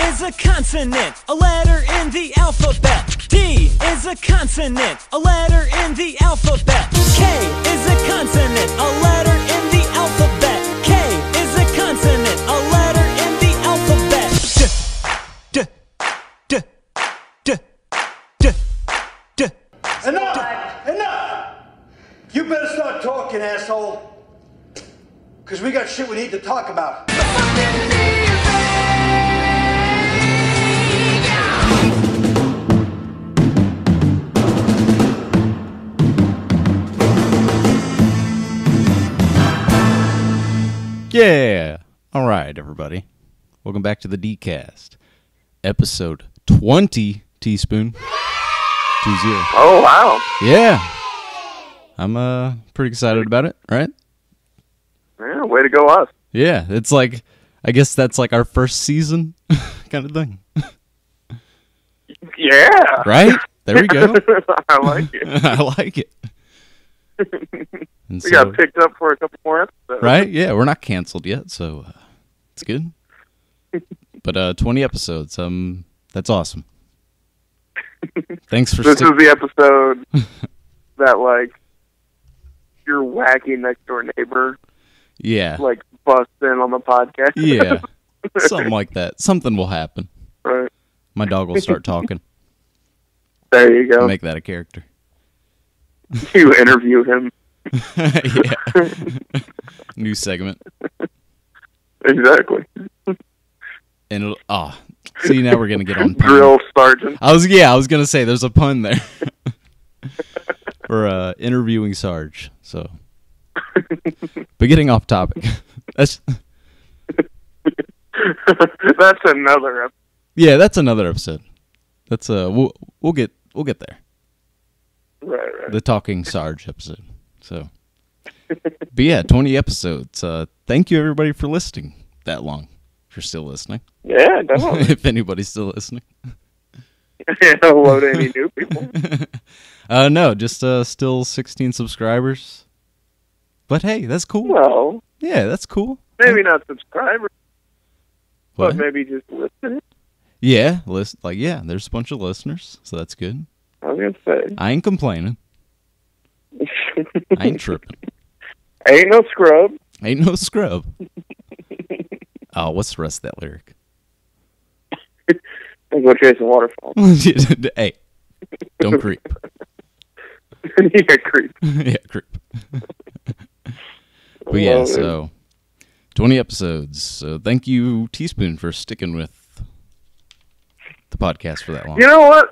is a consonant, a letter in the alphabet. D is a consonant, a letter in the alphabet. K is a consonant, a letter in the alphabet. K is a consonant, a letter in the alphabet. D, d, d, d, d, d. Enough! Enough! You better start talking, asshole. Because we got shit we need to talk about. Yeah! Alright, everybody. Welcome back to the DKast. Episode 20, Tspoon. 20. Oh, wow. Yeah. I'm pretty excited about it, right? Yeah, way to go us. Yeah, it's like, I guess that's like our first season kind of thing. Yeah. Right? There we go. I like it. I like it. And We got picked up for a couple more episodes. Right? Yeah, we're not canceled yet, so it's good. But 20 episodes, that's awesome. Thanks for This is the episode that, like, your wacky next door neighbor, yeah, like, busts in on the podcast. yeah, something like that. Something will happen. Right. My dog will start talking. There you go. Make that a character. You interview him. Yeah. New segment. Exactly. And it'll, see, now we're gonna get on pun. Drill sergeant. I was gonna say there's a pun there. For interviewing Sarge. So, but getting off topic. That's another episode. Yeah, that's another episode. That's we'll get there. Right. The Talking Sarge episode. So, but yeah, 20 episodes. Thank you everybody for listening that long. If you're still listening. Yeah, definitely. If anybody's still listening. Hello to any new people. No, just still 16 subscribers. But hey, that's cool. Well, Yeah, that's cool. maybe not subscribers, What? but maybe just listeners. Yeah, there's a bunch of listeners, so that's good. I was gonna say. I ain't complaining. I ain't tripping. Ain't no scrub. Ain't no scrub. Oh, what's the rest of that lyric? And go chasing waterfalls. Hey, don't creep. Yeah, creep. Yeah, creep. But yeah, so 20 episodes. So thank you, Tspoon, for sticking with the podcast for that long. You know what?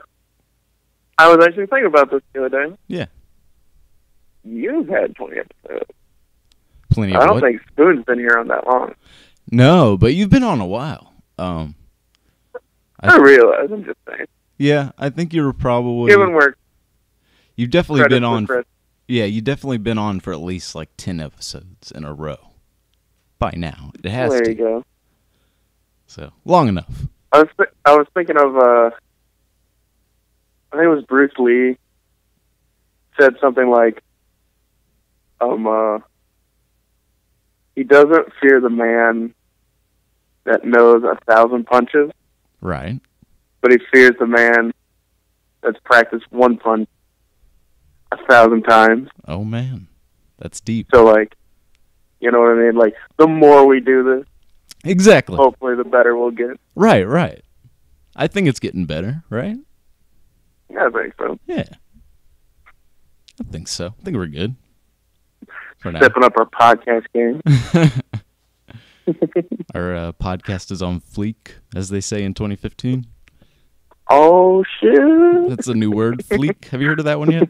I was actually thinking about this the other day. Yeah. You've had 20 episodes. Plenty of I don't what? think Spoon's been here on that long. No, but you've been on a while. I realize. I'm just saying. Yeah, I think you're probably... Given where You've definitely credit been for on... credit. Yeah, you've definitely been on for at least like 10 episodes in a row. By now. It has There to. you go. So, long enough. I was thinking of, I think it was Bruce Lee said something like, he doesn't fear the man that knows 1,000 punches, Right. but he fears the man that's practiced one punch 1,000 times. Oh, man. That's deep. So, like, you know what I mean? Like, the more we do this, Exactly. hopefully the better we'll get. Right. I think it's getting better, right? Yeah, I think so. Yeah. I think so. I think we're good. For now. Stepping up our podcast game. Our podcast is on fleek, as they say in 2015. Oh, shit. That's a new word, fleek. Have you heard of that one yet?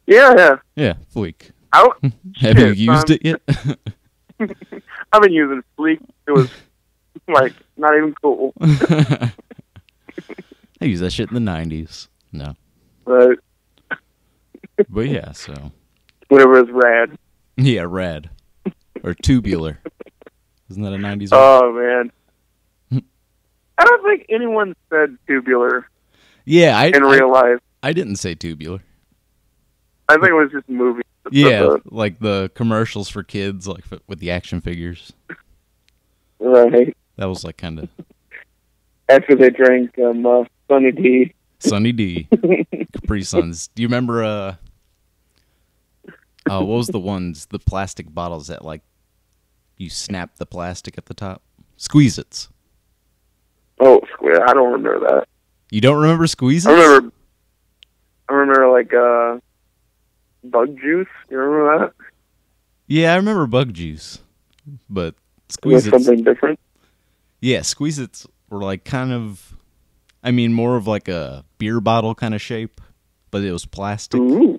Yeah. Yeah, fleek. Have Have you used it yet? I've been using Fleek. It was, like, not even cool. I used that shit in the 90s. No. But But yeah, so. whatever is rad. Yeah, rad. Or tubular. Isn't that a 90s word? Oh, man. I don't think anyone said tubular Yeah, in real life. I didn't say tubular. I think it was just movies. Yeah, like the commercials for kids, like with the action figures. Right. That was like kind of after they drank Sunny D. Sunny D. Capri Suns. Do you remember, what was the ones, the plastic bottles that, like, you snap the plastic at the top? Squeeze-Its. Oh, I don't remember that. You don't remember Squeeze-Its? I remember like Bug Juice. You remember that? Yeah, I remember Bug Juice. But Was Squeeze-Its... something different? Yeah, Squeeze-Its were like kind of... I mean, more of like a beer bottle kind of shape. But it was plastic. Ooh.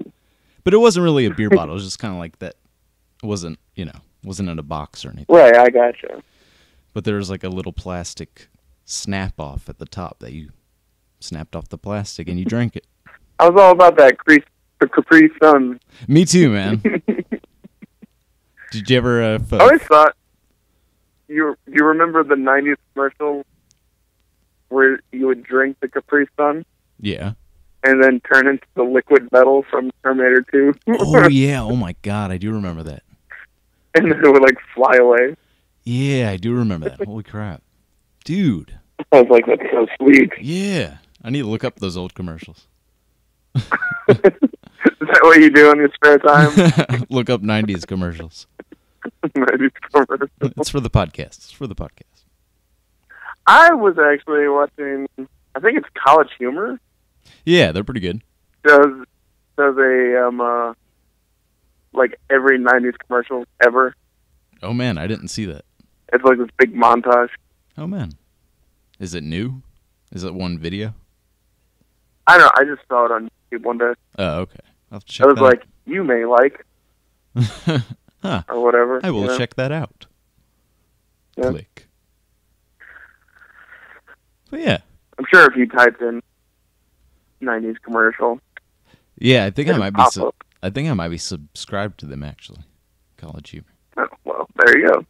But it wasn't really a beer bottle. It was just kind of like that. It wasn't, wasn't in a box or anything. Right, I gotcha. But there was like a little plastic snap-off at the top that you snapped off the plastic and you drank it. I was all about that the Capri Sun. Me too, man. Did you ever... I always thought... You remember the 90s commercial where you would drink the Capri Sun? Yeah. And then turn into the liquid metal from Terminator 2? Oh, yeah. Oh, my God. I do remember that. And then it would, like, fly away. Yeah, I do remember that. Holy crap. Dude. I was like, that's so sweet. Yeah. I need to look up those old commercials. Is that what you do in your spare time? Look up 90s commercials. 90s commercials. It's for the podcast. It's for the podcast. I was actually watching, I think it's College Humor. Yeah, they're pretty good. Does a, like, every 90s commercial ever. Oh, man, I didn't see that. It's like this big montage. Oh, man. Is it new? Is it one video? I don't know. I just saw it on YouTube one day. Oh, okay. I'll have to check I was that like, you may like, huh. or whatever. I will check that out. Yeah. Click. But yeah. I'm sure if you typed in 90s commercial. Yeah, I think I might be pop up. I think I might be subscribed to them actually. College Humor. Oh, well, there you go.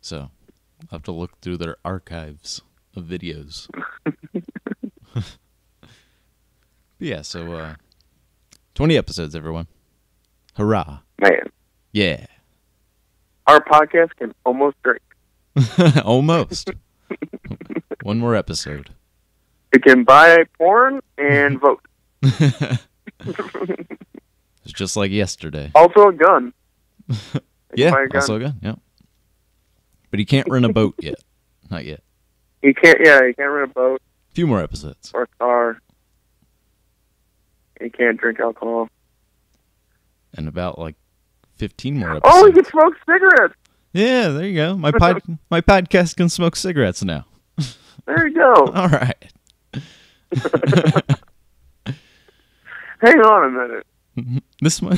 So, I'll have to look through their archives of videos. But yeah, so 20 episodes, everyone. Hurrah. Man, Yeah. our podcast can almost drink. Almost. One more episode. It can buy porn and vote. It's just like yesterday. Also a gun. Yeah, buy a gun. also a gun, yeah. But he can't rent a boat yet. Not yet. You can't rent a boat A few more episodes. or a car. You can't drink alcohol. And about like 15 more episodes. Oh, you can smoke cigarettes. Yeah, there you go. My podcast can smoke cigarettes now. There you go. All right. Hang on a minute. This one.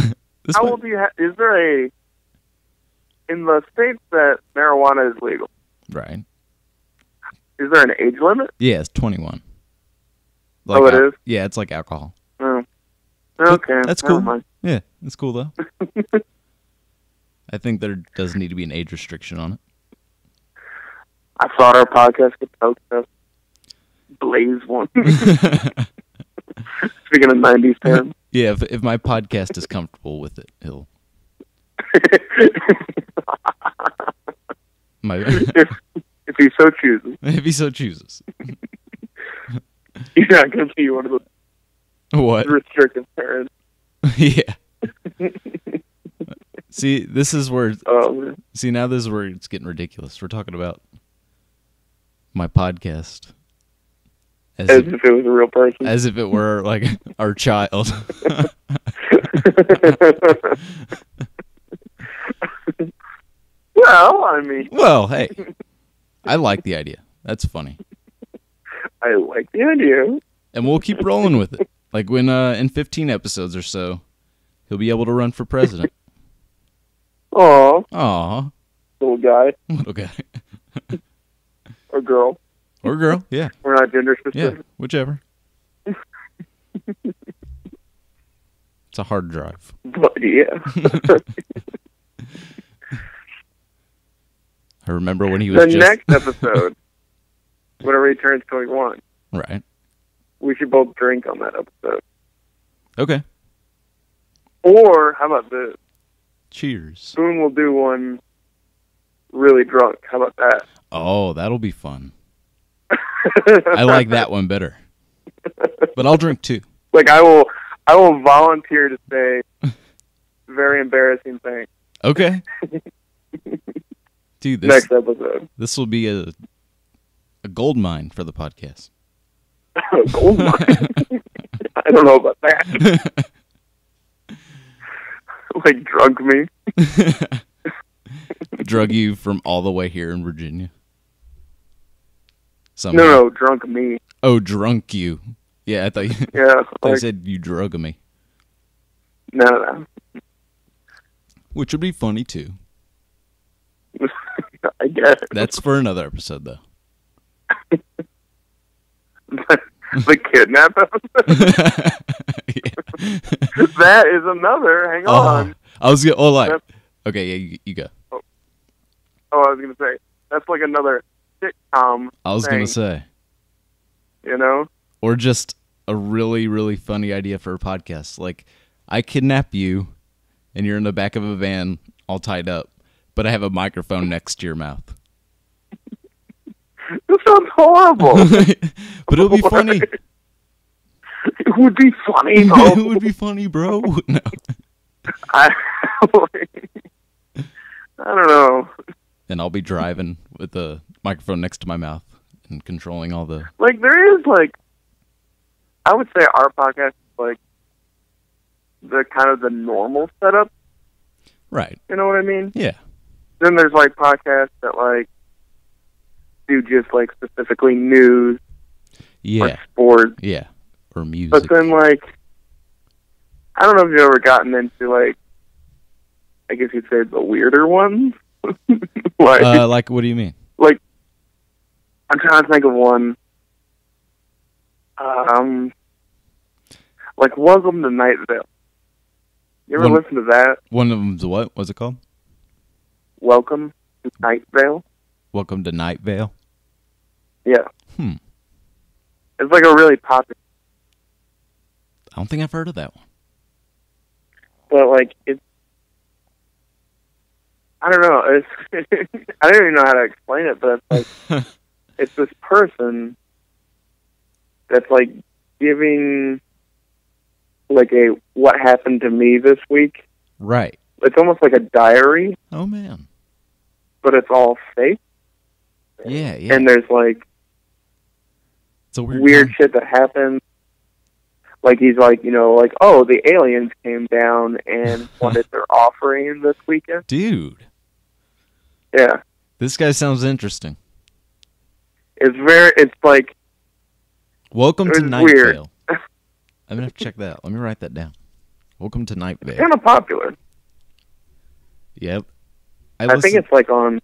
How old do you have? Is there in the states that marijuana is legal, Right. is there an age limit? Yeah, it's 21. Oh, it is? Yeah, it's like alcohol. Oh. Okay. That's never cool. mind. Yeah, that's cool though. I think there does need to be an age restriction on it. I thought our podcast could post us. Blaze one. Speaking of 90s terms. Yeah, if my podcast is comfortable with it, he'll. if he so chooses. If he so chooses. He's not going to be one of the What? restrictive parents. Yeah. See, this is where. Oh, man. See, now this is where it's getting ridiculous. We're talking about my podcast As if it was a real person. as if it were like our child. Well, I mean, Well, hey, I like the idea. That's funny, I like the idea. and we'll keep rolling with it. Like when in 15 episodes or so, he'll be able to run for president. Aw, Aw, little guy okay, or girl. or girl, yeah, We're not gender yeah, specific. whichever. It's a hard drive. But yeah. I remember when he was The just next episode, whenever he turns 21, right. we should both drink on that episode. Okay. Or, how about this? Cheers. Spoon will do one really drunk. How about that? Oh, that'll be fun. I like that one better. But I'll drink 2. Like, I will volunteer to say very embarrassing things. Okay. Dude, Next episode. This will be a gold mine for the podcast. Gold mine? I don't know about that. Like, drug me. Drug you from all the way here in Virginia. Somehow. No, drunk me. Oh, drunk you. Yeah, I thought you, Yeah. I said you drug me. No. Which would be funny, too. I guess. That's for another episode, though. The kidnap episode? Yeah. That is another. Hang on. I was going to... Oh, like... Okay, yeah, you go. Oh, I was going to say, that's like another sitcom I was going to thing, say. You know? Or just a really, really funny idea for a podcast. Like, I kidnap you, and you're in the back of a van all tied up, but I have a microphone next to your mouth. This sounds horrible. But it'll be funny. It would be funny, though. It would be funny, bro. No. I don't know. And I'll be driving with the microphone next to my mouth and controlling all the... Like, there is, like... I would say our podcast is, like, the kind of the normal setup. Right. You know what I mean? Yeah. Then there's, like, podcasts that, like, do just, like, specifically news Yeah. or sports. Yeah. Or music. But then, like, I don't know if you've ever gotten into, like, I guess you'd say the weirder ones. Like, what do you mean? Like, I'm trying to think of one. Like, Welcome to Night Vale. You ever listen to that? One of them's what? What's it called? Welcome to Night Vale. Welcome to Night Vale? Yeah. It's like a really popular. I don't think I've heard of that one. But, like, it's... I don't know. It's I don't even know how to explain it, but it's like... it's this person that's, like, giving, like, a what happened to me this week. Right. It's almost like a diary. Oh, man. But it's all fake. Yeah, yeah. And there's, like, it's a weird shit that happens. Like, he's like, you know, like, oh, the aliens came down and wanted their offering this weekend. Dude. Yeah. This guy sounds interesting. It's like... Welcome to Night weird. Vale. I'm going to have to check that out. Let me write that down. Welcome to Night Vale. It's kind of popular. Yep. I think it's like on,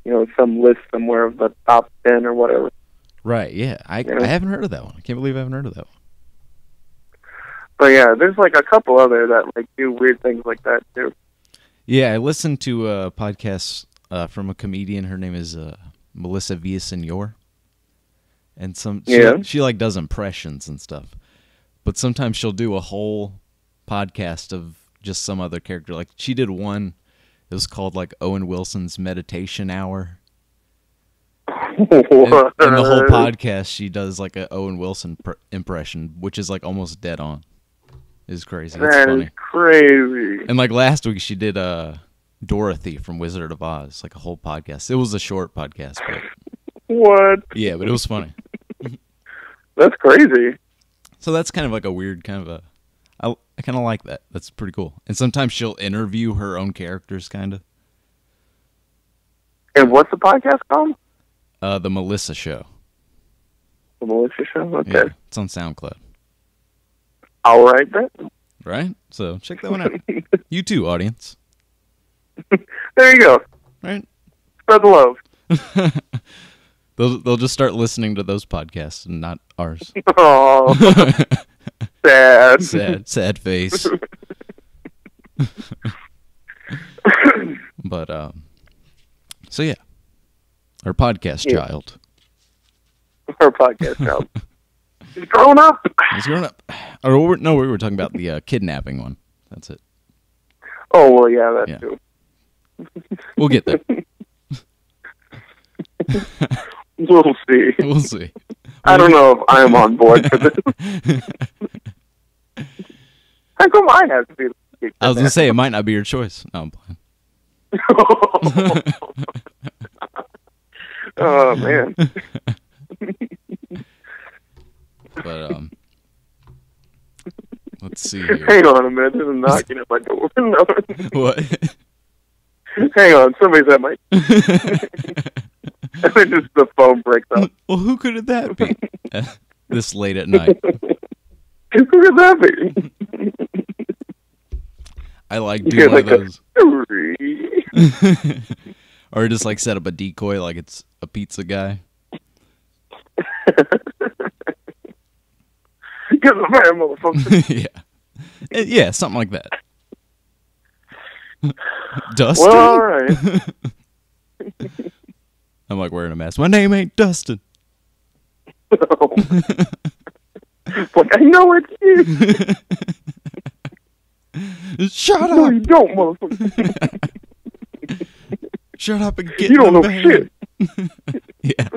you know, some list somewhere of the top 10 or whatever. Right, yeah. I haven't heard of that one. I can't believe I haven't heard of that one. But yeah, there's like a couple other that like do weird things like that too. Yeah, I listened to a podcast from a comedian. Her name is Melissa Villasenor. And she like does impressions and stuff. But sometimes she'll do a whole podcast of just some other character. Like she did one, it was called like Owen Wilson's Meditation Hour. And the whole podcast she does like a Owen Wilson impression, which is like almost dead on. It's crazy. It's funny. Is crazy. And like last week she did Dorothy from Wizard of Oz, like a whole podcast. It was a short podcast, but what? Yeah, but it was funny. That's crazy. So that's kind of like a weird kind of a... I kind of like that. That's pretty cool. And sometimes she'll interview her own characters, kind of. And what's the podcast called? The Melissa Show. The Melissa Show? Okay. Yeah, it's on SoundCloud. All right, then. Right? So check that one out. You too, audience. There you go. Right? Spread the love. They'll just start listening to those podcasts and not ours. Oh, sad. Sad face. But so yeah, our podcast child. Our podcast child. He's grown up. He's grown up. Or no, we were talking about the kidnapping one. That's it. Oh well, yeah, that too. We'll get there. We'll see. We'll see. I don't know if I'm on board for this. How come I have to be the I was going to say, it might not be your choice. No, I'm playing. Oh, man. But, let's see here. Hang on a minute. There's a knocking at my door. No. What? Hang on. Somebody's at my... And then just the phone breaks up. Well, who could that be? This late at night. Who could that be? I like do one of those. Or just like set up a decoy like it's a pizza guy. Get the man, motherfucker. Yeah. Yeah, something like that. Dustin? Well, all right. I'm like wearing a mask. My name ain't Dustin. Like, I know it's you. Shut up. No, you don't, motherfucker. Shut up and get You don't in the know van. shit. Yeah.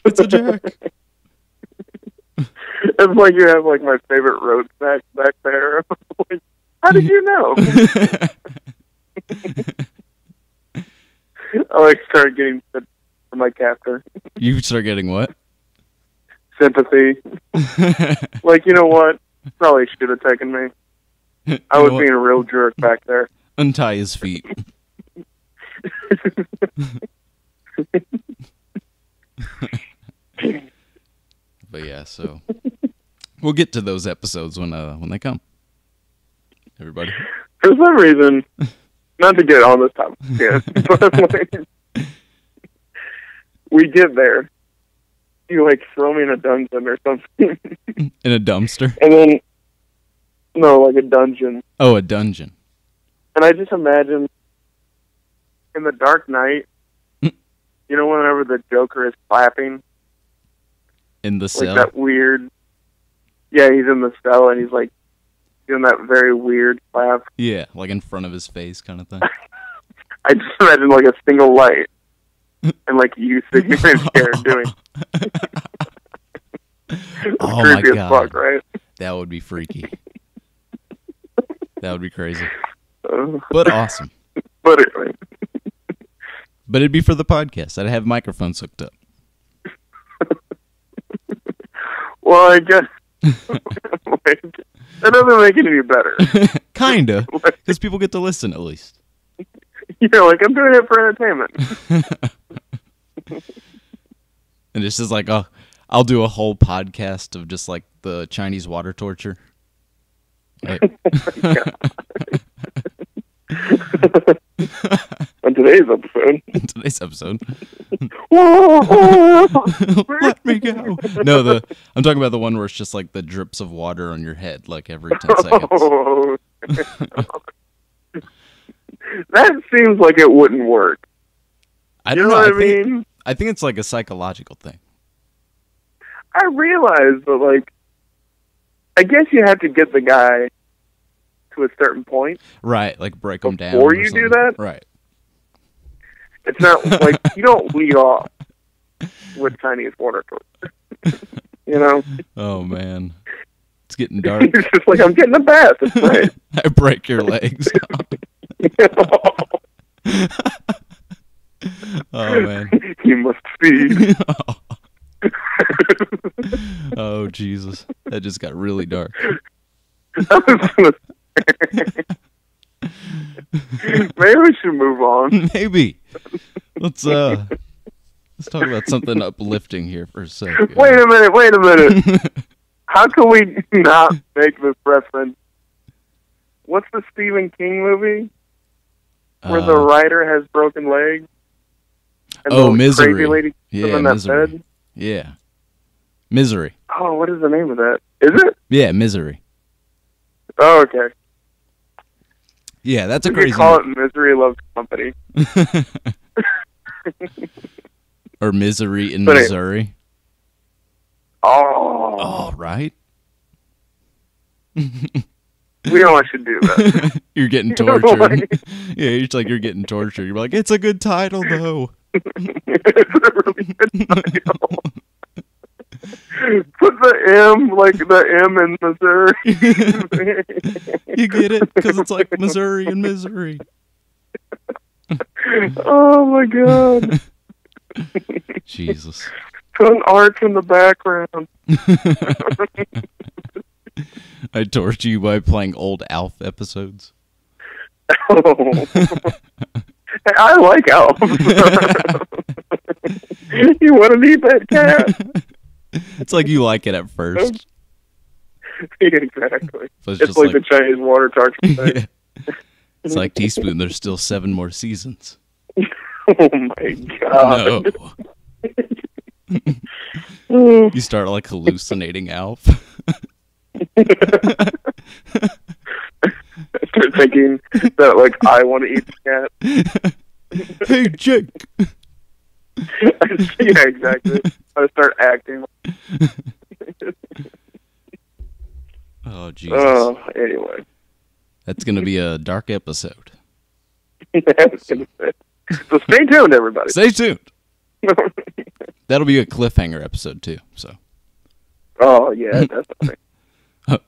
It's a jerk. It's like you have like my favorite road snack back there. Like, how did you know? I like started getting sympathy from my captor. You start getting what? Sympathy. Like, you know what? Probably should have taken me. I was being a real jerk back there. Untie his feet. But yeah, so we'll get to those episodes when they come. Everybody. For some reason, not to get on this topic again, but like, we get there, you like throw me in a dungeon or something. In a dumpster? And then, no, like a dungeon. Oh, a dungeon. And I just imagine in the Dark Knight, you know, whenever the Joker is clapping. In the cell? Like that weird, yeah, he's in the cell and he's like doing that very weird clap. Yeah, like in front of his face kind of thing. I just imagine like a single light and like you sitting in his chair doing. Oh creepy my God. as fuck, right? That would be freaky. That would be crazy. But awesome. But anyway. But it'd be for the podcast. I'd have microphones hooked up. Well, I guess like, that doesn't make it any better. Kinda, because people get to listen at least. You know, like I'm doing it for entertainment. And it's just like, I'll do a whole podcast of just like the Chinese water torture. Like, On today's episode. Let me go. No, I'm talking about the one where it's just like the drips of water on your head like every 10 seconds. That seems like it wouldn't work. I don't know what I mean? I think it's like a psychological thing. I realize, but like, I guess you have to get the guy to a certain point. Right, like break them down. Before you do that? Right. It's not like, you don't lead off with Chinese water torture. You know? Oh, man. It's getting dark. It's just like, I'm getting a bath. It's great. I break your legs. Oh, man. You must feed. Oh, Jesus. That just got really dark. Maybe we should move on. Maybe. Let's talk about something uplifting here for a second. Wait a minute. How can we not make this reference? What's the Stephen King movie where the writer has broken legs? And the Misery. Crazy lady in that Misery. bed? Yeah. Misery. Oh, what is the name of that? Is it? Yeah, Misery. Oh, okay. Yeah, that's a We crazy could call it Misery Loves Company. Or Misery in But Missouri. Oh. Oh, right? We don't want you to do that. You're getting tortured. Yeah, it's like you're getting tortured. You're like, it's a good title, though. It's a really good title. Put the M, like the M in Missouri. You get it? Because it's like Missouri and misery. Oh, my God. Jesus. Put an arch in the background. I torture you by playing old Alf episodes. Oh. I like Alf. You want to eat that cat? It's like you like it at first. Exactly. It's like the Chinese water torture thing. Yeah. It's like Tspoon. There's still 7 more seasons. Oh my God. No. You start like hallucinating Alf. Start thinking that like I want to eat the cat. Hey, Jake. Yeah, exactly. I start acting. Oh, Jesus. Oh, anyway. That's going to be a dark episode. So stay tuned, everybody. Stay tuned. That'll be a cliffhanger episode, too. So. Oh, yeah, definitely.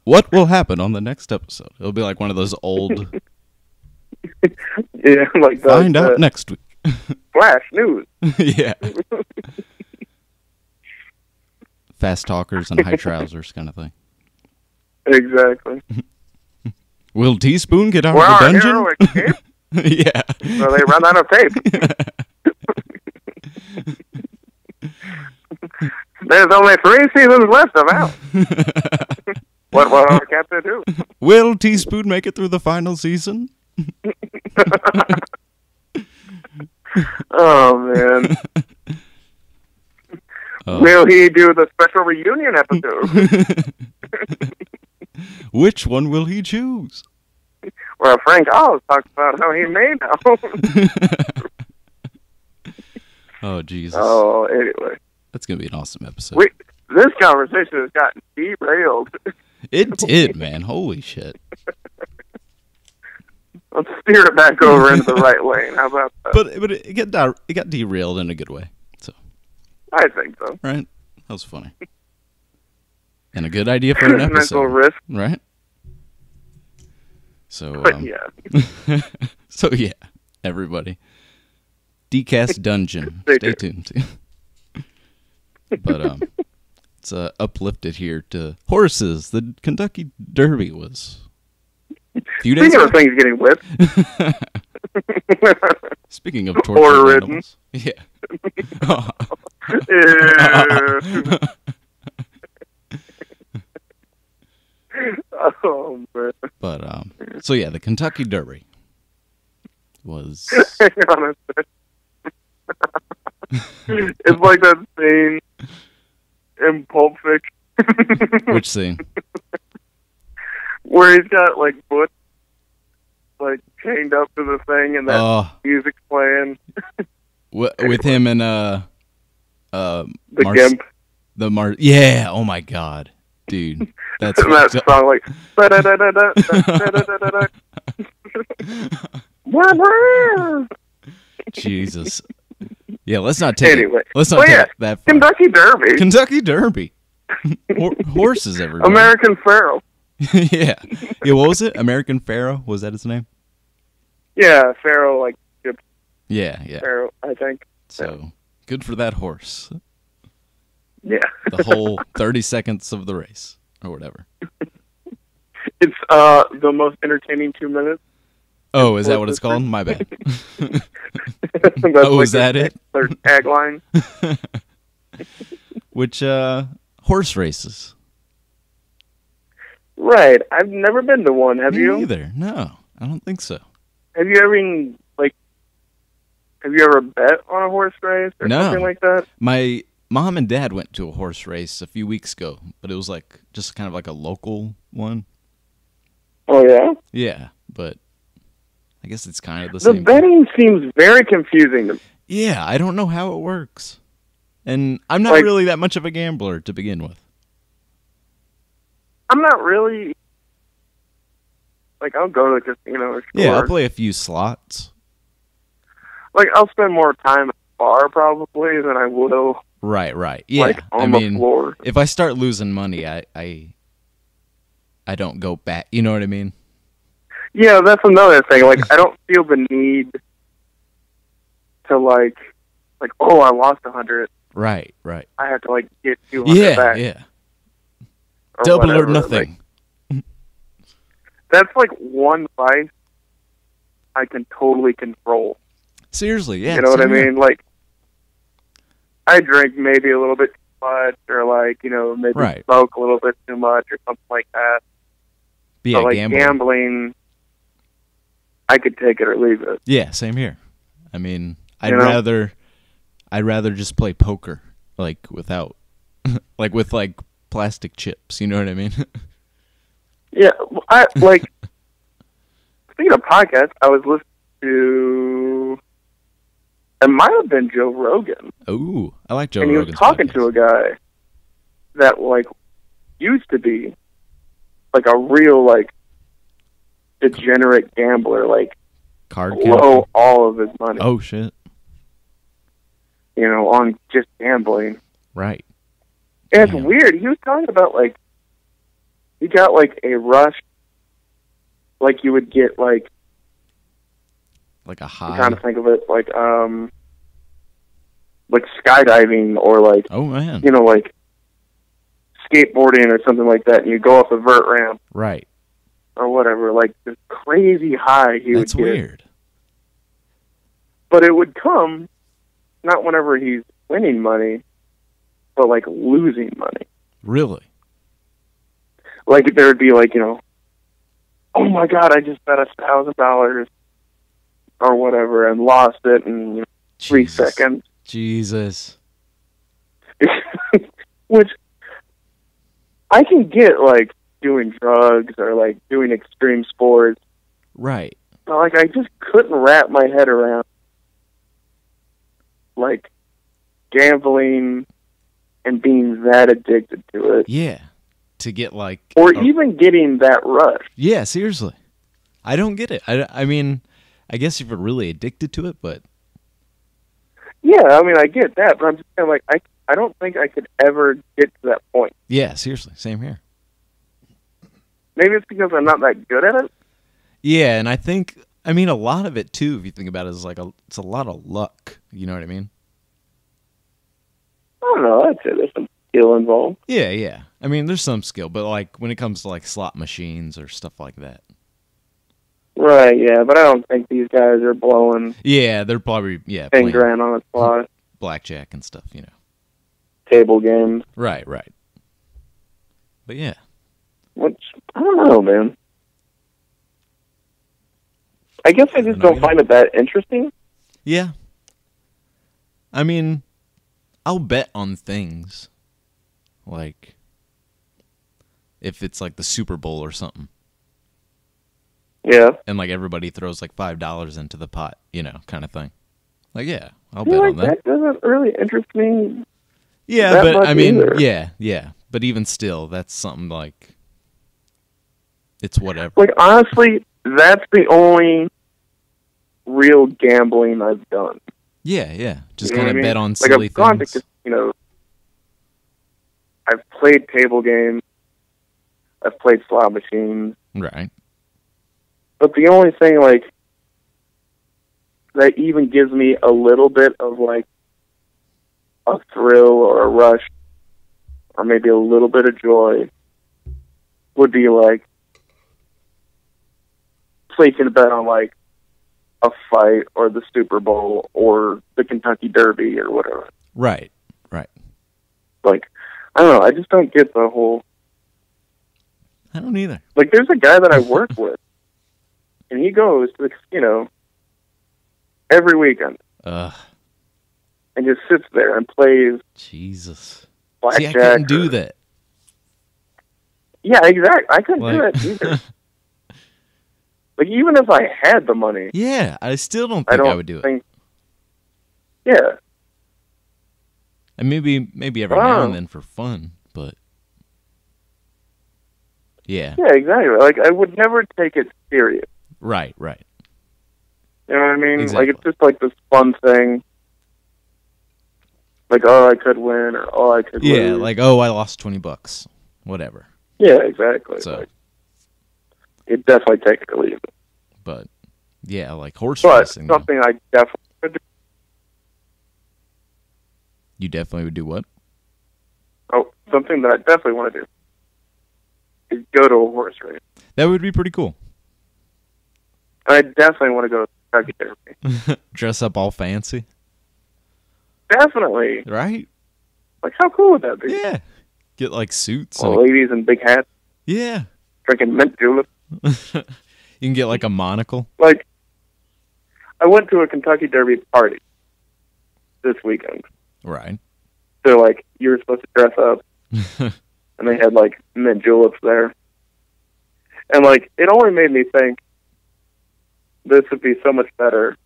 What will happen on the next episode? It'll be like one of those old... Yeah, like Find out next week. Flash news. Yeah. Fast talkers and high trousers kind of thing. Exactly. Will Tspoon get out of the dungeon? Yeah. So they run out of tape. There's only 3 seasons left of Al. What will our captain do? Will Tspoon make it through the final season? Oh, man. Will he do the special reunion episode? Which one will he choose? Well, Frank Oz talks about how he may now. Oh, Jesus. Oh, anyway. That's going to be an awesome episode. This conversation has gotten derailed. It did, man. Holy shit. Let's steer it back over into the right lane. How about that? But it got derailed in a good way. So I think so. Right? That was funny. And a good idea for an episode. Mental risk. Right? So, yeah. So, yeah, everybody. DKast Dungeon. Stay tuned. But, it's uplifted here to horses. The Kentucky Derby was a few days ago. Speaking of things getting whipped. Speaking of torture animals. Yeah. Oh, man. But, so yeah, the Kentucky Derby was... It's like that scene in Pulp Fiction. Which scene? Where he's got, like, Butch, like, chained up to the thing and that music's playing. With him and, the Gimp. Yeah, oh my God. Dude, that's that song, like, Jesus. Yeah, let's not take anyway. Let's not take that far. Kentucky Derby. Kentucky Derby. Horses, everybody. American Pharaoh. Yeah. Yeah, what was it? American Pharaoh? Was that his name? Yeah, Pharaoh, like, yeah. Pharaoh, I think. So, good for that horse. Yeah. The whole 30 seconds of the race, or whatever. It's the most entertaining 2 minutes. Oh, is that what it's called? My bad. Oh, like is that it? Their tagline. Which, horse races? Right. I've never been to one. Have you? Me either. No, I don't think so. Have you ever bet on a horse race or something like that? My mom and dad went to a horse race a few weeks ago, but it was like just kind of like a local one. Oh, yeah? Yeah, but I guess it's kind of the same. The betting seems very confusing to me. Yeah, I don't know how it works. And I'm not really that much of a gambler to begin with. I'm not really Like, I'll go to a casino or store. Yeah, I'll play a few slots. Like, I'll spend more time at the bar probably than I will. Right. Yeah, like, on the floor. If I start losing money, I don't go back. You know what I mean? Yeah, that's another thing. Like, I don't feel the need to like, oh, I lost 100. Right. I have to, like, get 200 back. Yeah. Or double whatever. or nothing. Like, that's, like, one vice I can totally control. Seriously, yeah. You know what I mean? Like, I drink maybe a little bit too much, or, like, you know, maybe smoke a little bit too much, or something like that. But yeah, like, gambling, I could take it or leave it. Yeah, same here. I mean, I'd rather just play poker, like, without, like, with, like, plastic chips. You know what I mean? Yeah, I like. Speaking of podcasts, I was listening to. It might have been Joe Rogan. Ooh, I like Joe Rogan. And he was talking to a guy that, like, used to be, like, a real, like, degenerate gambler, like, blow all of his money. Oh, shit. You know, on just gambling. Right. And it's weird. He was talking about, like, he got, like, a rush, like you would get, like a high. I'm trying to think of it, like skydiving or, like, oh, man, you know, like skateboarding or something like that, and you go off a vert ramp. Right. Or whatever, like, this crazy high he would get. That's weird. But it would come, not whenever he's winning money, but, like, losing money. Really? Like, there would be, like, you know, oh my God, I just bet $1,000 or whatever and lost it in, you know, 3 seconds. Jesus. Which I can get, like, doing drugs or, like, doing extreme sports. Right. But, like, I just couldn't wrap my head around, like, gambling and being that addicted to it. Yeah. To get, like... Or even getting that rush. Yeah, seriously. I don't get it. I mean, I guess if you're really addicted to it, but... Yeah, I mean, I get that, but I'm just kind of like, I don't think I could ever get to that point. Yeah, seriously. Same here. Maybe it's because I'm not that good at it. Yeah, and I think, I mean, a lot of it, too, if you think about it, is like it's a lot of luck. You know what I mean? I don't know. I'd say there's some skill involved. Yeah. I mean, there's some skill, but, like, when it comes to, like, slot machines or stuff like that. Right, yeah, but I don't think these guys are blowing... Yeah, they're probably, 10 grand on a slot. Blackjack and stuff, you know. Table games. Right. But, yeah. Which, I don't know, man. I guess I just don't find it that interesting. Yeah. I mean, I'll bet on things. Like, if it's like the Super Bowl or something. Yeah. And, like, everybody throws, like, $5 into the pot, you know, kind of thing. Like, yeah, I'll bet on that. That doesn't really interest me. Yeah, but, I mean, either. Yeah. But even still, that's something, like, it's whatever. Like, honestly, that's the only real gambling I've done. Yeah. Just kind of bet on silly like, I've gone things. to, you know, I've played table games. I've played slot machines. Right. But the only thing, like, that even gives me a little bit of, like, a thrill or a rush or maybe a little bit of joy would be, like, placing a bet on, like, a fight or the Super Bowl or the Kentucky Derby or whatever. Right. Like, I don't know. I just don't get the whole... I don't either. Like, there's a guy that I work with, and he goes to the casino every weekend. And just sits there and plays. Jesus. Blackjack. See, I couldn't do that. Yeah, exactly. I couldn't do that either. Like, even if I had the money. Yeah, I still don't think I would do it. Yeah. And maybe every now and then for fun, but Yeah. Yeah, exactly. Like, I would never take it serious. Right. You know what I mean? Exactly. Like, it's just like this fun thing. Like, oh, I could win, or oh, I could lose. Yeah, like, oh, I lost $20. Whatever. Yeah, exactly. So, like, you'd definitely take it or leave it. but, yeah, like horse But racing. something I definitely would do. You definitely would do what? Oh, something that I definitely want to do is go to a horse race. That would be pretty cool. I definitely want to go to Kentucky Derby. Dress up all fancy. Definitely. Right? Like, how cool would that be? Yeah. Get, like, suits. All Like, ladies in big hats, yeah. drinking mint julep. You can get, like, a monocle. Like, I went to a Kentucky Derby party this weekend. Right. So, like, you were supposed to dress up, and they had, like, mint juleps there. And, like, it only made me think this would be so much better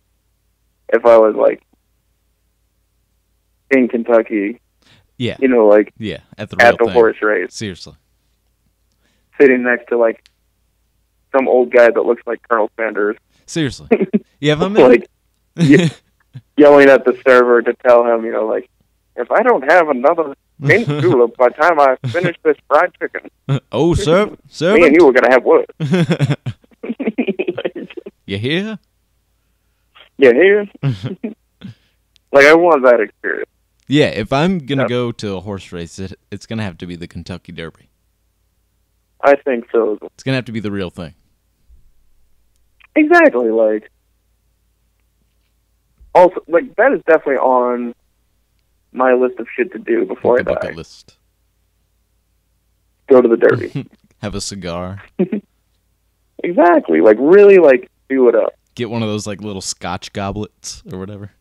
if I was, like, in Kentucky. Yeah. You know, like, Yeah, at the thing. horse race, Seriously. sitting next to, like, some old guy that looks like Colonel Sanders. Seriously. You have a minute? Like, yelling at the server to tell him, you know, like, if I don't have another mint julep by the time I finish this fried chicken, Oh, sir. me and you are going to have wood. You hear? You hear? Like, I want that experience. Yeah, if I'm going to go to a horse race, it's going to have to be the Kentucky Derby. I think so. It's going to have to be the real thing. Exactly. Like, also, like, that is definitely on my list of shit to do before I die. Bucket list. Go to the Derby. Have a cigar. Exactly. Like, really, like, do it up. Get one of those, like, little scotch goblets or whatever.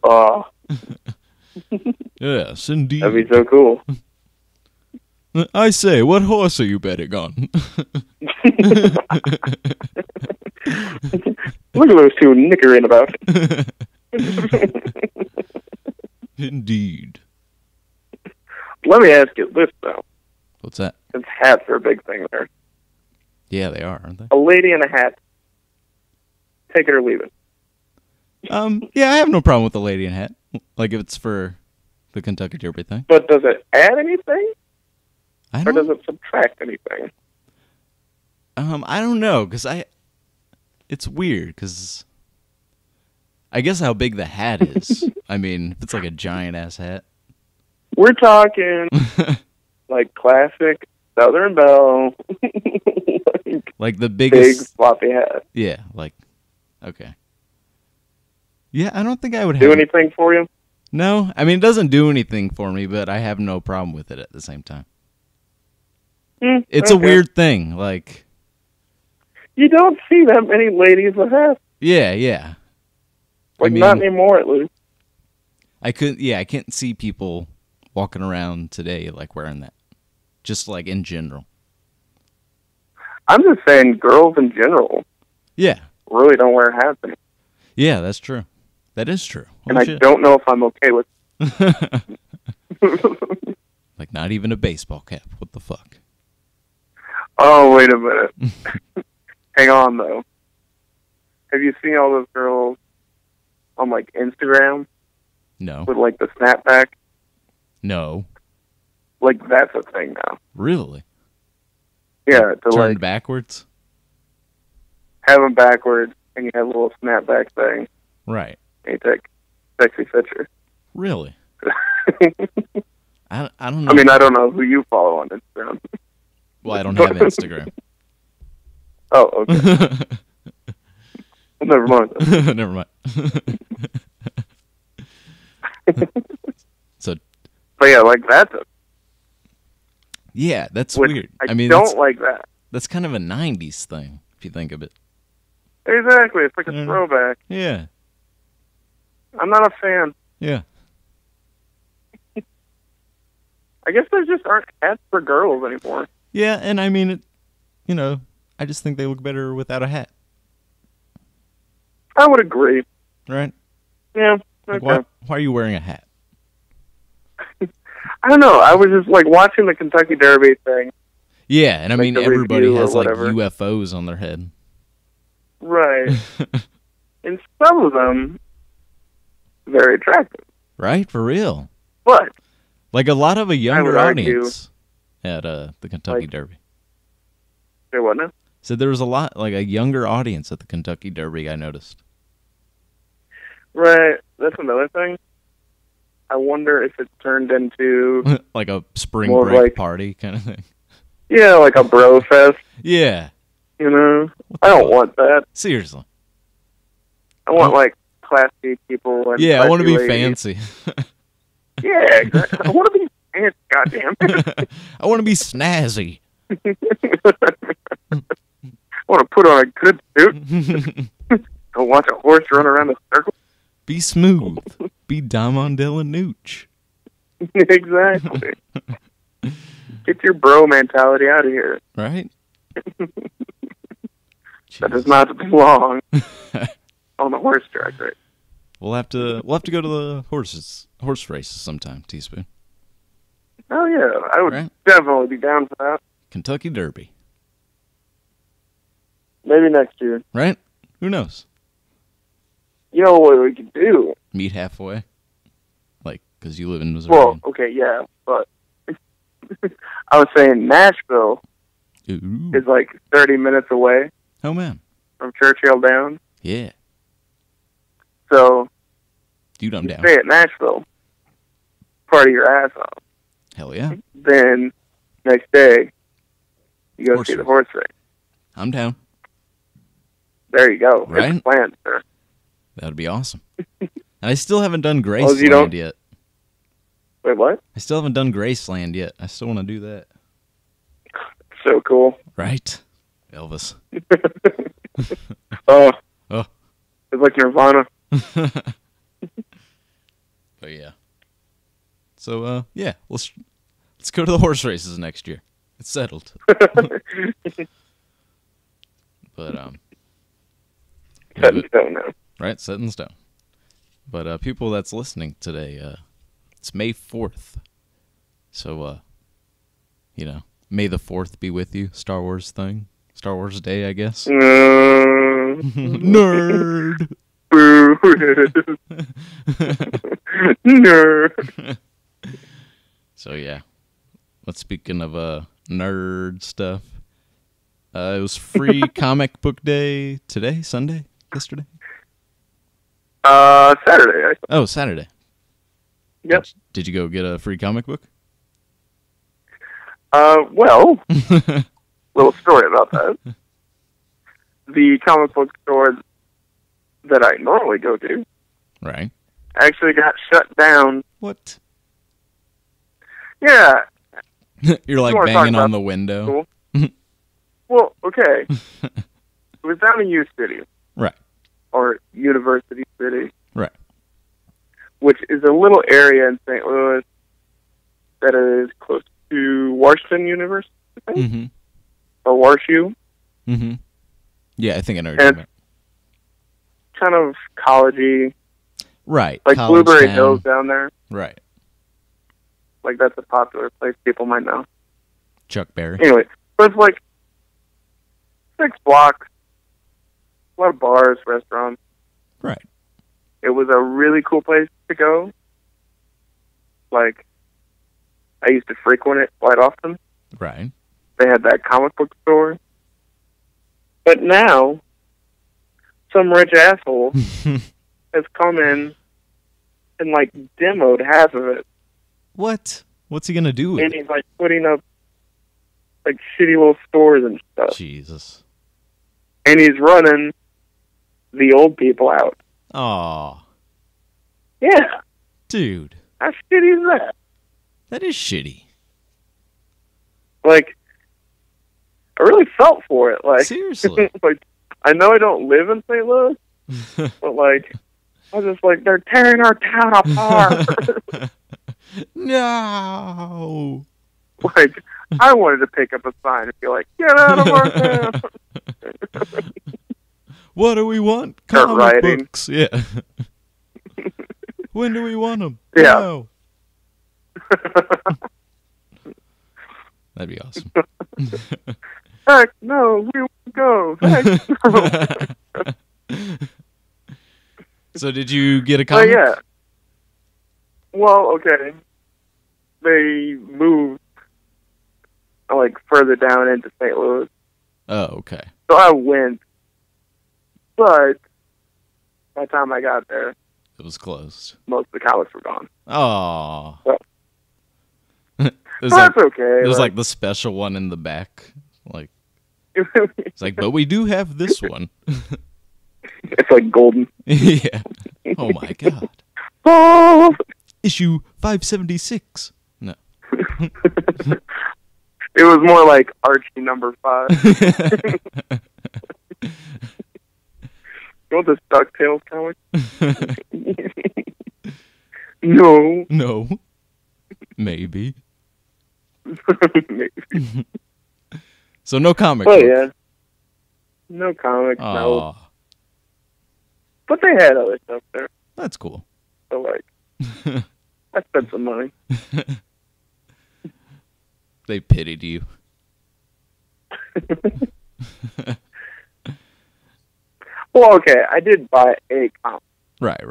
Oh, Yes, indeed. that'd be so cool. I say, what horse are you betting on? Look at those two nickering about. Indeed. Let me ask you this, though. What's that? Since hats are a big thing there. Yeah, they are, aren't they? A lady in a hat. Take it or leave it. Yeah, I have no problem with the lady in a hat. Like, if it's for the Kentucky Derby thing. But does it add anything? I Or don't, does it subtract anything? I don't know, because it's weird, because I guess how big the hat is. I mean, if it's like a giant-ass hat. We're talking, like, classic Southern Belle. Like the Big, biggest... floppy hat. Yeah, like, okay. Yeah, I don't think I would Do have... anything for you? No, I mean, it doesn't do anything for me, but I have no problem with it at the same time. It's a weird thing, like... You don't see that many ladies with hats. Yeah. Like, I mean, not anymore, at least. I can't see people walking around today, like, wearing that. Just, like, in general. I'm just saying girls in general Yeah. really don't wear hats anymore. Yeah, that's true. That is true. And I don't know if I'm okay with Like, not even a baseball cap. What the fuck? Oh, wait a minute. Hang on, though. Have you seen all those girls on, like, Instagram No. with, like, the snapback? No. Like, that's a thing now. Really? Yeah, to, Turned like, backwards? have them backwards, and you have a little snapback thing, Right. and you take a sexy picture. Really? I don't know. I mean, I don't know who you follow on Instagram. Well, I don't have Instagram. Oh, okay. Never mind. Never mind. So, But yeah, like, that's a... yeah, that's Which weird. I mean, don't like that. that's kind of a 90s thing, if you think of it. Exactly. It's like a throwback. Yeah. I'm not a fan. Yeah. I guess there just aren't hats for girls anymore. Yeah, and I mean, I just think they look better without a hat. I would agree. Right? Yeah. Like, Okay. why are you wearing a hat? I don't know. I was just, like, watching the Kentucky Derby thing. Yeah, and I mean, everybody has like whatever. UFOs on their head. Right. And some of them, very attractive. Right? For real. But like a lot of a younger argue, audience at the Kentucky Derby. Say what now? So there was a lot, like a younger audience at the Kentucky Derby, I noticed. Right. That's another thing. I wonder if it's turned into... like a spring break party kind of thing. Yeah, like a bro fest. Yeah. You know? I don't want that. Seriously. I want, like, classy people. And yeah, I want to be ladies. fancy. Yeah, exactly. I want to be fancy, goddamn. I want to be snazzy. I want to put on a good suit. Go watch a horse run around a circle. Be smooth. Be Damondale and Nooch. Exactly. Get your bro mentality out of here. Right? That does not belong on the horse track, right? We'll have to go to the horse races sometime, Tspoon. Oh yeah, I would definitely be down for that. Kentucky Derby. Maybe next year. Right? Who knows? You know what we could do? Meet halfway. Like, because you live in Missouri. Well, okay, yeah, but I was saying Nashville is like 30 minutes away. Oh, man. From Churchill Downs. Yeah. So, dude, I'm down. Stay at Nashville. Party your ass off. Hell yeah. Then, next day, you go see the horse race. I'm down. There you go. Right? It's planned, sir. That would be awesome. And I still haven't done Graceland yet. Wait, what? I still haven't done Graceland yet. I still want to do that. So cool. Right? Elvis. Oh. Oh. It's like Nirvana. But yeah. So, yeah. Let's go to the horse races next year. It's settled. But, set in stone now. Right? Set in stone. But, people that's listening today, it's May 4th. So, you know, May the 4th be with you. Star Wars thing. Star Wars Day, I guess. Nerd. Boo. Nerd. So, yeah. Let's speaking of nerd stuff. It was free comic book day today, Sunday, yesterday? Saturday. Oh, Saturday. Yep. Did you go get a free comic book? Well, little story about that. The comic book store that I normally go to, right, actually got shut down. What? Yeah. You're like banging on the window. Well, okay. It was down in U City. Right. Or University City. Right. Which is a little area in St. Louis that is close to Washington University, I think? Mm-hmm. Or WashU. Mm-hmm. Yeah, I think I know what you're talking about. Kind of college-y. Right. Like College Blueberry town. Hills down there. Right. Like, that's a popular place people might know. Chuck Berry. Anyway, but it's like 6 blocks, a lot of bars, restaurants. Right. It was a really cool place to go. Like, I used to frequent it quite often. Right. They had that comic book store. But now, some rich asshole has come in and, like, demoed half of it. What? What's he going to do with it? And he's, like, putting up, like, shitty little stores and stuff. Jesus. And he's running the old people out. Aw. Yeah. Dude. How shitty is that? That is shitty. Like, I really felt for it. Like, seriously. Like, I know I don't live in St. Louis, but, like, I was just like, they're tearing our town apart. No. Like, I wanted to pick up a sign and be like, get out of our town. What do we want? Start Comic rioting. books. Yeah. When do we want them? Yeah. No. That'd be awesome. Heck no, we won't go. Heck no. So did you get a comic? Yeah. Well, okay. They moved like further down into St. Louis. Oh, okay. So I went, but by the time I got there, it was closed. Most of the comics were gone. Oh. So, that's okay. There's like the special one in the back. Like, it's like, but we do have this one. It's like golden. Yeah. Oh my God. Oh! Issue 576. No. It was more like Archie number 5. You want this DuckTales comic? No. No. Maybe. Maybe. So no comic. Oh, yeah. No comics, no. But they had other stuff there. That's cool. So, like, I spent some money. They pitied you. Well, okay, I did buy a comic. Right.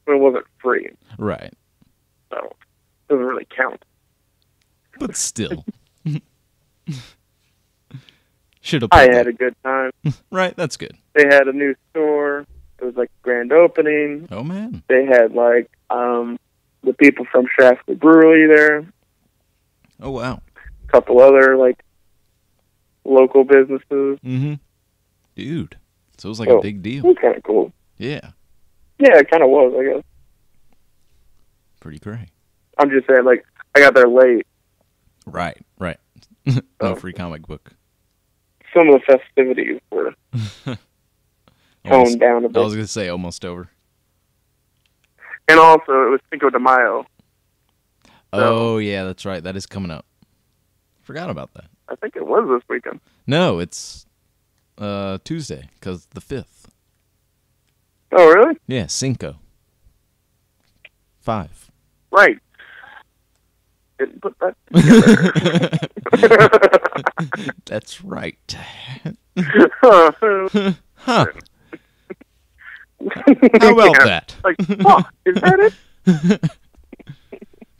But it wasn't free. Right. So, it doesn't really count. But still. Should have. I had a good time. Right, that's good. They had a new store. It was like a grand opening. Oh, man. They had like the people from Shafley Brewery there. Oh, wow. A couple other like local businesses. Mm-hmm. Dude. So it was like a big deal. It was kind of cool. Yeah. Yeah, it kind of was, I guess. Pretty great. I'm just saying, like, I got there late. Right. No free comic book. Some of the festivities were toned down a bit. I was going to say almost over. And also, it was Cinco de Mayo. Oh, yeah, that's right. That is coming up. Forgot about that. I think it was this weekend. No, it's Tuesday, because the 5th. Oh, really? Yeah, Cinco. 5. Right. Didn't put that together. That's right. Huh. How about that? Like, fuck, is that it?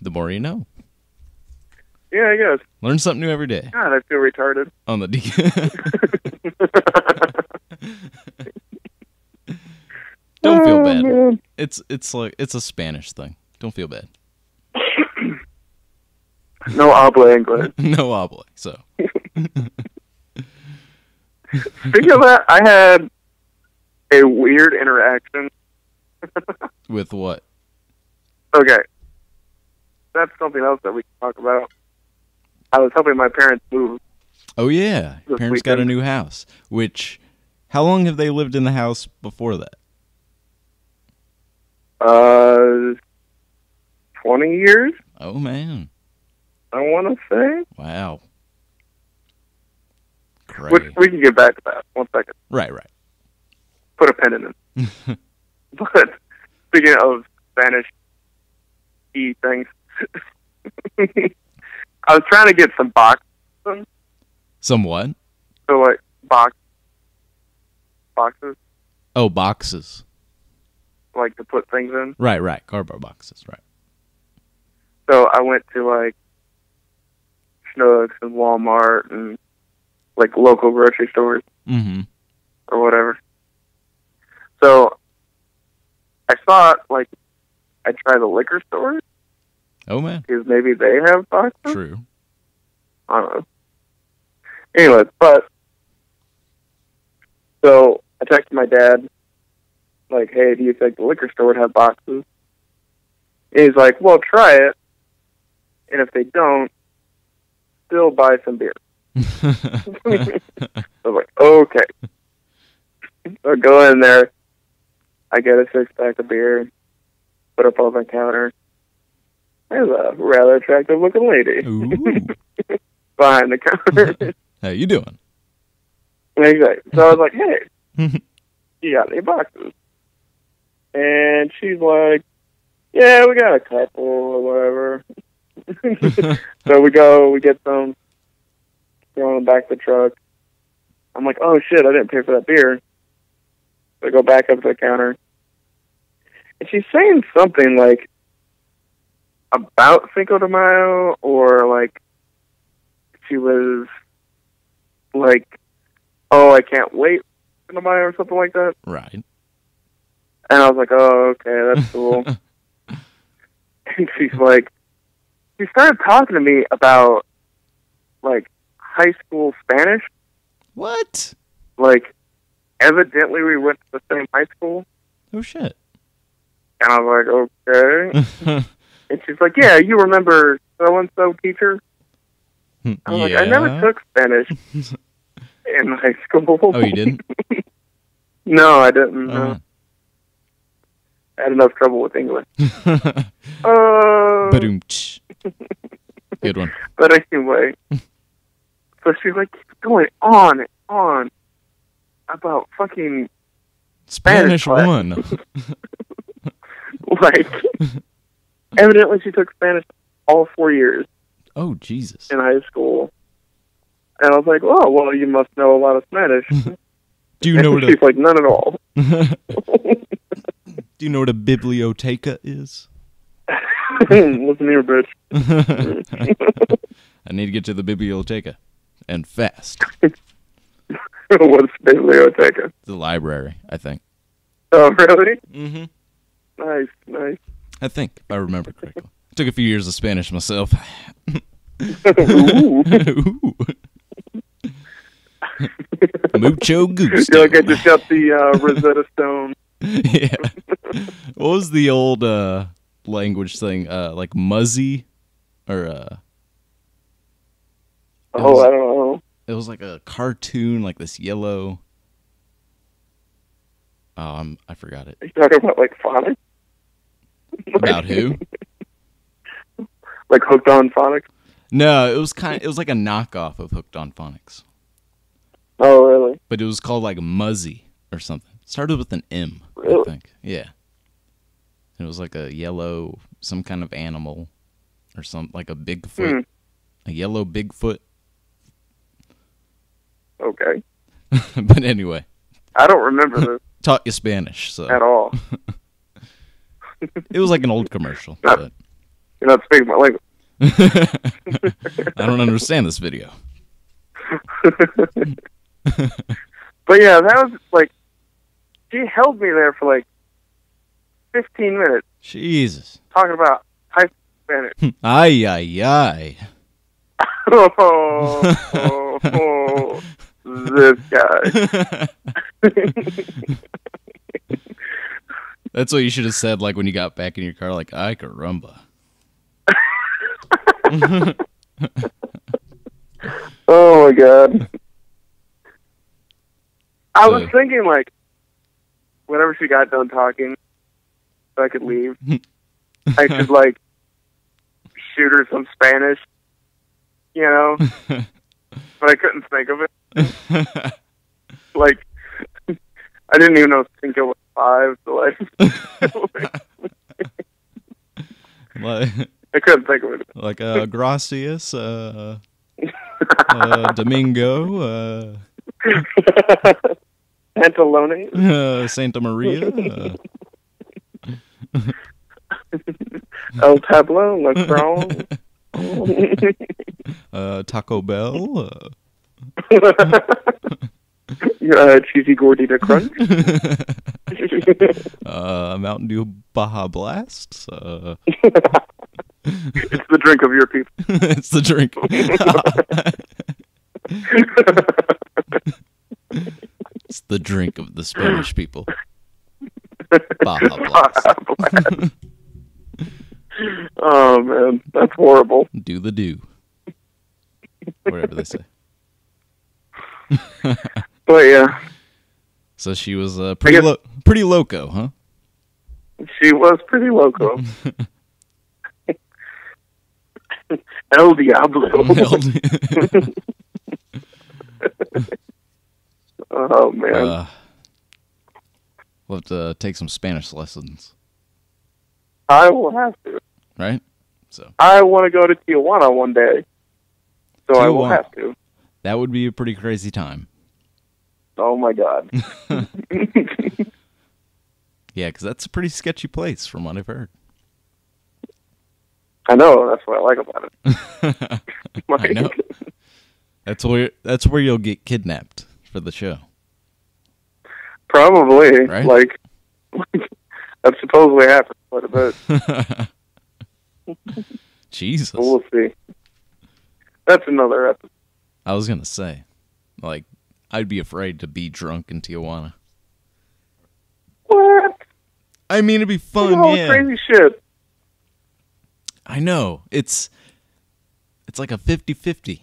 The more you know. Yeah, I guess. Learn something new every day. God, I feel retarded. On the Don't feel bad. Man. It's like it's a Spanish thing. Don't feel bad. No habla English. No habla. So. Speaking of that, I had a weird interaction. With what? Okay. That's something else that we can talk about. I was helping my parents move. Oh, yeah. Your parents got a new house. Which, how long have they lived in the house before that? 20 years? Oh, man. I want to say. Wow. Great. Which we can get back to that. 1 second. Right. Put a pin in it. But speaking of Spanish things, I was trying to get some boxes. Some what? So like boxes. Oh, boxes. Like to put things in. Right. Cardboard boxes. Right. So I went to like Schnucks and Walmart and like local grocery stores. Mm-hmm. Or whatever. So I thought like I'd try the liquor stores. Oh, man. Because maybe they have boxes. True. I don't know. Anyway, but so I texted my dad, like, hey, do you think the liquor store would have boxes? And he's like, well, try it. And if they don't, still buy some beer. I was like, okay. So I go in there. I get a 6-pack of beer, put up on my counter. There's a rather attractive looking lady. Ooh. Behind the counter. How you doing? Exactly. So I was like, hey, you got any boxes? And she's like, yeah, we got a couple or whatever. So we get some. throw in the back of the truck. I'm like, oh shit, I didn't pay for that beer. So I go back up to the counter. And she's saying something like about Cinco de Mayo, or like she was like, oh, I can't wait for Cinco de Mayo or something like that. Right. And I was like, oh, okay, that's cool. And she's like, she started talking to me about like high school Spanish. What? Like, evidently we went to the same high school. Oh, shit. And I was like, okay. And she's like, yeah, you remember so-and-so teacher? I was like, I never took Spanish in high school. Oh, you didn't? No, I didn't. No. I had enough trouble with English. Ba-doom-tsh. Good one. But anyway, so she's like going on and on about fucking Spanish 1. Like, evidently she took Spanish all 4 years. Oh, Jesus. In high school. And I was like, oh, well, you must know a lot of Spanish. Do you know what she's like, none at all. Do you know what a biblioteca is? Listen here, bitch. I need to get to the biblioteca. And fast. What's biblioteca? The library, I think. Oh, really? Mm-hmm. Nice, nice. I think, if I remember correctly. Took a few years of Spanish myself. Ooh. Mucho gusto. You're like, I just got the Rosetta Stone. Yeah. What was the old language thing? Like Muzzy? Or, I don't know. It was like a cartoon, like this yellow... Oh, I forgot it. Are you talking about, like, phonics? About who? Like Hooked on Phonics? No, it was like a knockoff of Hooked on Phonics. Oh, really? But it was called like Muzzy or something. It started with an M, really? I think. Yeah. It was like a yellow, some kind of animal or some like a Bigfoot. A yellow Bigfoot. Okay. But anyway. I don't remember this. Taught you Spanish, so. At all. It was like an old commercial. You're not speaking my language. I don't understand this video. But yeah, that was like, she held me there for like 15 minutes. Jesus. Talking about high Spanish. Ay, ay, ay. Oh, this guy. That's what you should have said, like, when you got back in your car, like, ay, caramba. Oh, my God. I was thinking, like, whenever she got done talking, so I could leave, I should, like, shoot her some Spanish, you know? But I couldn't think of it. Like, I didn't even know Cinco was 5, so like, I couldn't think of it. Like, gracias, Domingo, Pantalone, Santa Maria, El Tablo, La Crown, Taco Bell, Cheesy Gordita Crunch, Mountain Dew Baja Blast. It's the drink of your people. It's the drink. It's the drink of the Spanish people. Baja Blast. Oh, man. That's horrible. Do the do. Whatever they say. But, yeah. So she was pretty loco, huh? She was pretty loco. El Diablo. Oh, man. We'll have to take some Spanish lessons. I will have to. Right? So I want to go to Tijuana one day. So Tijuana. I will have to. That would be a pretty crazy time. Oh my God. Yeah, because that's a pretty sketchy place from what I've heard. I know, that's what I like about it. I know. That's where you'll get kidnapped for the show. Probably. Right? Like that supposedly happens quite a bit. Jesus. But we'll see. That's another episode. I was going to say, like, I'd be afraid to be drunk in Tijuana. What? I mean, it'd be fun, all yeah. Crazy shit. I know. It's like a 50-50.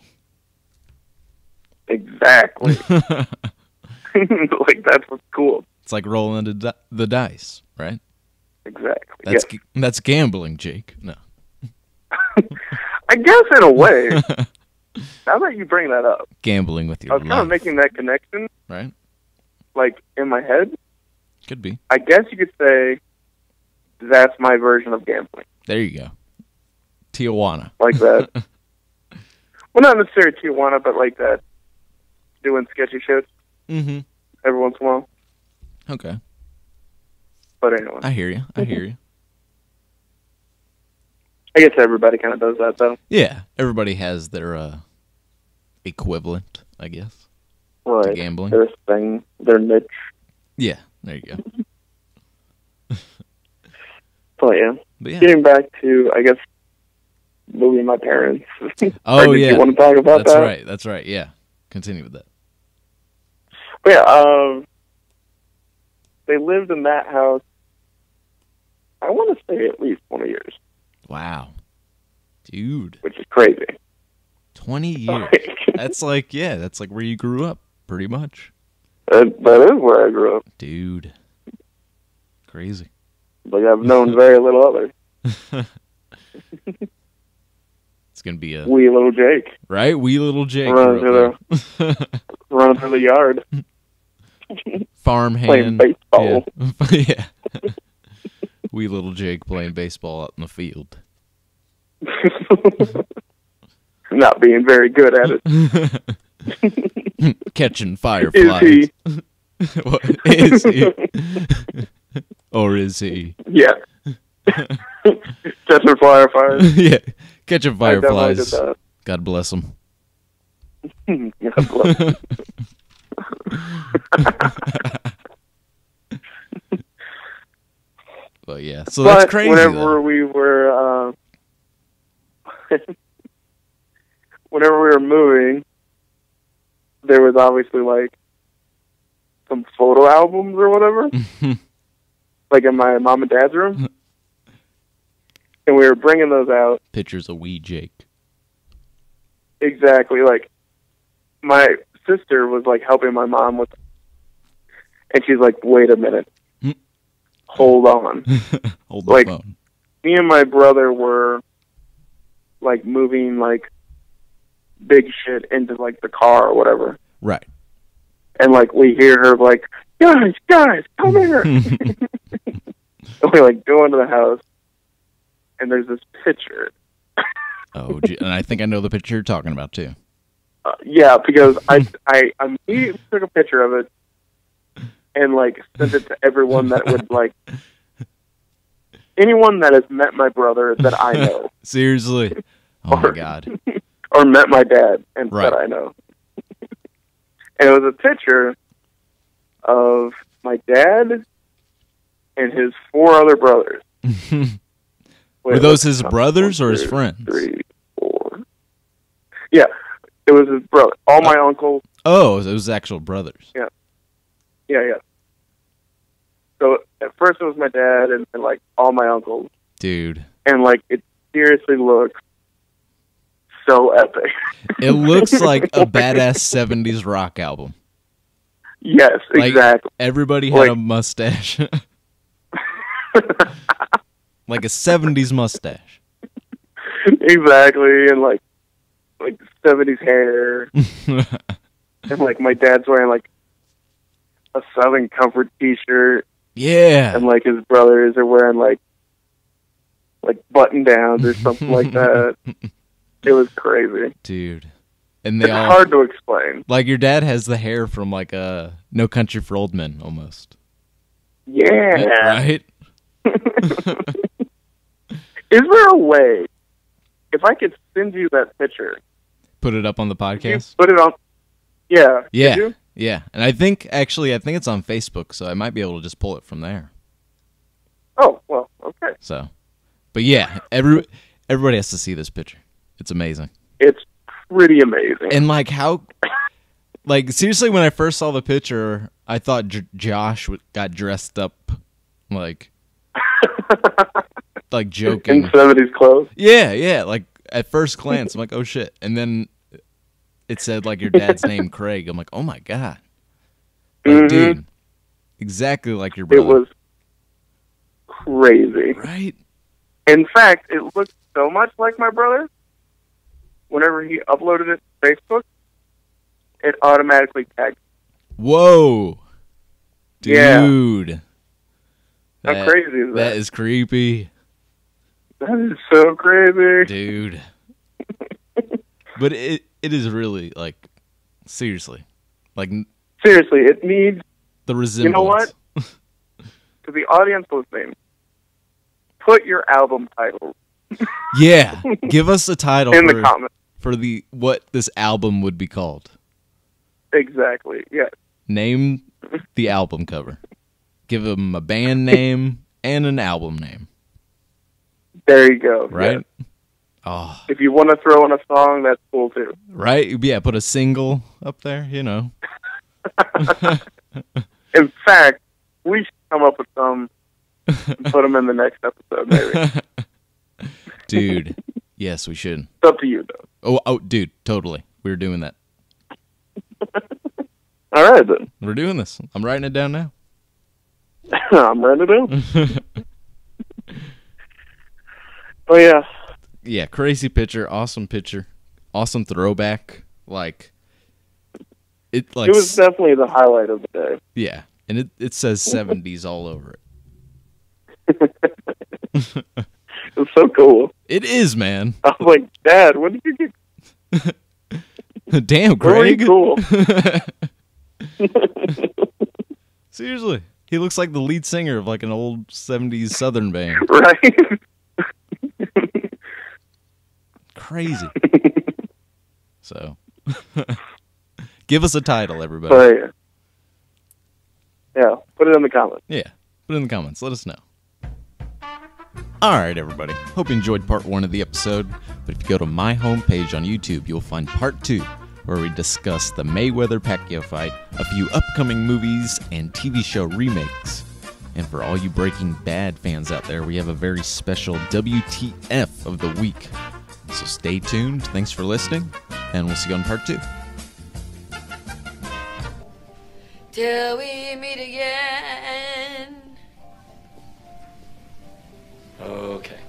Exactly. Like, that's what's cool. It's like rolling the dice, right? Exactly. That's gambling, Jake. No. I guess in a way. Now that you bring that up. Gambling with your I was kind of making that connection. Right? Like, in my head. Could be. I guess you could say that's my version of gambling. There you go. Tijuana. Like that. Well, not necessarily Tijuana, but like that. Doing sketchy shit. Mm-hmm. Every once in a while. Okay. But anyway. I hear you. I guess everybody kind of does that, though. Yeah. Everybody has their equivalent, I guess. Right. To gambling. Their thing. Their niche. Yeah. There you go. But yeah. But yeah. Getting back to, I guess, moving my parents. Oh, did yeah. You want to talk about that? That's right. Yeah. Continue with that. But yeah, they lived in that house, I want to say at least 20 years. Wow. Dude. Which is crazy. 20 years. That's like where you grew up, pretty much. That is where I grew up. Dude. Crazy. Like, I've known very little others. It's going to be a... Wee little Jake. Right? Wee little Jake. Running through the yard. Farmhand. Playing baseball. Yeah. Wee little Jake playing baseball out in the field. Not being very good at it. Catching fireflies. Is he? What, is he? Or is he? Yeah. Catching fireflies. Yeah. Catching fireflies. God bless him. God bless him. But yeah, so that's crazy. Whenever we were, whenever we were moving, there was obviously like some photo albums or whatever, like in my mom and dad's room, and we were bringing those out. Pictures of wee Jake. Exactly, like my sister was like helping my mom with, and she's like, "Wait a minute, hold on." Hold the phone. Me and my brother were like moving like big shit into like the car or whatever. Right. And like we hear her like, guys, come here. And we like go into the house, and there's this picture. Oh, and I think I know the picture you're talking about too. Yeah, because I immediately took a picture of it and like sent it to everyone that would like anyone that has met my brother that I know. Seriously? Oh my God. Or met my dad and that I know. And it was a picture of my dad and his 4 other brothers. Were those his brothers or his friends? 3, 4. Yeah, it was his brother. All my uncles. Oh, it was actual brothers. Yeah. So at first it was my dad and like all my uncles. Dude. And like it seriously looks so epic. It looks like a badass 70s rock album. Yes, like, exactly. Everybody had a mustache. Like a 70s mustache. Exactly, and like 70s hair. And like my dad's wearing like a Southern Comfort t-shirt. Yeah. And like his brothers are wearing like button downs or something like that. It was crazy. Dude. And they it's hard to explain. Like your dad has the hair from like No Country for Old Men almost. Yeah. Right? Is there a way, if I could send you that picture, put it up on the podcast? Put it on. Yeah. Yeah. Yeah. And I think it's on Facebook, so I might be able to just pull it from there. Oh, well, okay. So, but yeah, everybody has to see this picture. It's amazing. It's pretty amazing. And like seriously, when I first saw the picture, I thought Josh got dressed up like joking. In 70s clothes? Yeah. Like at first glance, I'm like, oh shit. And then it said like your dad's name, Craig. I'm like, oh my God. Like, dude, exactly like your brother. It was crazy. Right? In fact, it looked so much like my brother. Whenever he uploaded it to Facebook, it automatically tagged. Whoa. Dude. Yeah. How crazy is that? That is creepy. That is so crazy. Dude. But it is really, like, seriously. Like, seriously, it needs... the resemblance. You know what? To the audience listening, put your album title. Yeah. Give us a title in the comments. For what this album would be called. Exactly, yes. Name the album cover. Give them a band name and an album name. There you go. Right? Yes. Oh. If you want to throw in a song, that's cool too. Right? Yeah, put a single up there, you know. In fact, we should come up with some and put them in the next episode, maybe. Dude, yes, we should. It's up to you, though. Oh, dude, totally. We're doing that. All right, then. We're doing this. I'm writing it down now. I'm writing it down. Oh, yeah. Yeah, crazy picture, awesome throwback. It was definitely the highlight of the day. Yeah, and it says 70s all over it. It's so cool. It is, man. I was like, Dad, when did you get... Damn, Craig. Really cool. Seriously, he looks like the lead singer of like an old 70s Southern band. Right? Crazy. So, give us a title, everybody. So, yeah, put it in the comments. Yeah, put it in the comments. Let us know. All right, everybody. Hope you enjoyed part 1 of the episode. But if you go to my homepage on YouTube, you'll find part 2, where we discuss the Mayweather-Pacquiao fight, a few upcoming movies, and TV show remakes. And for all you Breaking Bad fans out there, we have a very special WTF of the week. So stay tuned. Thanks for listening, and we'll see you on part 2. Till we meet again. Okay.